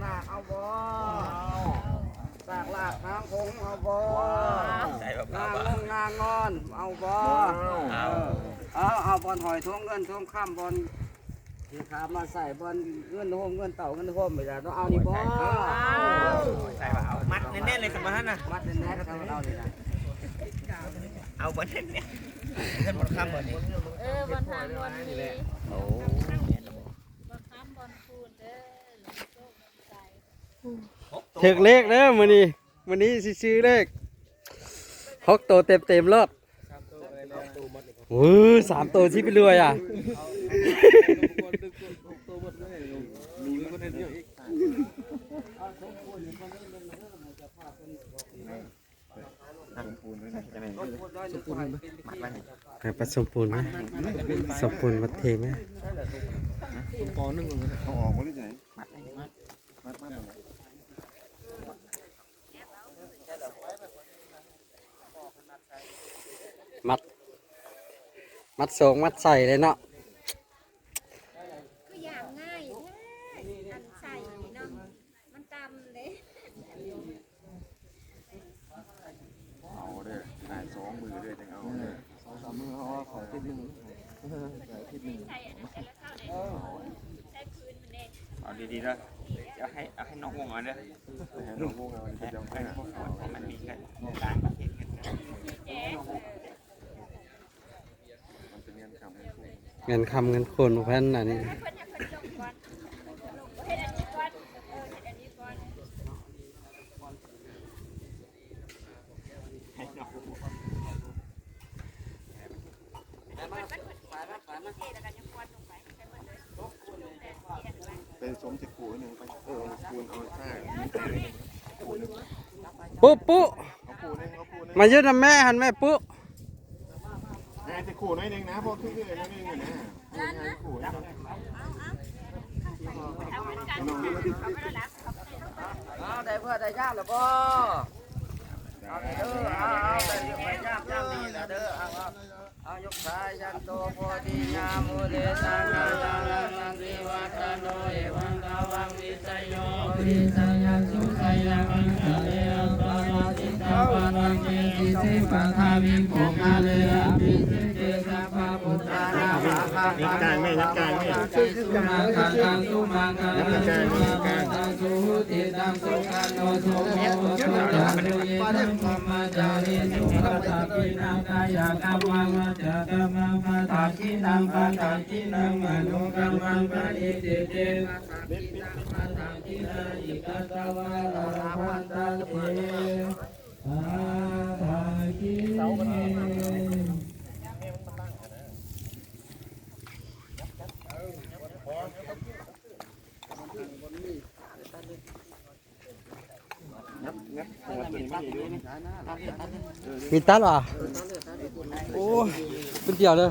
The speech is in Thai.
หนักเอาบ่สากลากนางคงเอาบ่นางงนางงอนเอาบ่เอาบอลหอยทวงเงินทวงข้ามบอลที่ขามาใส่บอลเงินโฮมเงินเต่าเงินโฮมไปแล้วต้องเอานี่บ่ใส่เอามัดแน่นๆเลยสมานนะมัดแน่นๆเอานี่นะเอาบอลแน่นเนี่ยท่านบอลข้ามบอลนี่บอลทางบอลนี้โอ้บอลข้ามบอลคูนเด้อถึกเลขเด้อมื้อนี้ซื้อเลข6ตัวเต็มรถ3ตัวที่ไปรวยอ่ะผสมปูนไหมผสมปูนวัดเทไหมปอนึงเอาออกมาได้ไหนมัดทรงมัดใส่เลยเนาะก็อย่างง่ายอันใส่เนาะมันตำเลยเอาเด้อหาย2 มือเด้อจังเอาเด้อ2-3 มือเอาขอทิศนึงใส่อันนั้นใส่แล้วเข้าไหนใส่คืนมันเองเอาดีๆนะเอาให้น้องวงเอาเด้อให้น้องวงเอาจะจำให้มันมีกันต่างประเทศกันเงินคำเงินคนเพิ่นอันนี้เป็นสมจิตกูนึงไปคูณเอาค่าปุ๊มายืนแม่หันแม่ปุ๊จะขู่น้อยนึงนะพอขึ้นเลยน้อยนึงนะขู่น้เอาได้เพื่อได้ยากหรือบ่เอาเด้อเอาได้ไปยากดีละเด้อเอายกสายยันโตโพธิญาโมเดสังฆานังติวัตโนเอวังกาวังวิสยโยปิสังยัสุสัยยังทะเลปะมาติตาปะนังเกติสิปังคาวิโภคาเลอภิสิเตสัพพะพุทธานาภาคายักกางสุมาคังสุมาคังสุมาคังสุติตังสุขันโนสุโมสุตังดุเยตังธรรมจาริสุขตักขินังกายกรรมังวัจกรรมังปะทักขินังปะทักขินังมโนกรรมังปะอิติเตปะทักขินังอิกัตตวะลาภันตังเตปะทักขิมีตัดเหรอโอ้เป็นเดียวเลย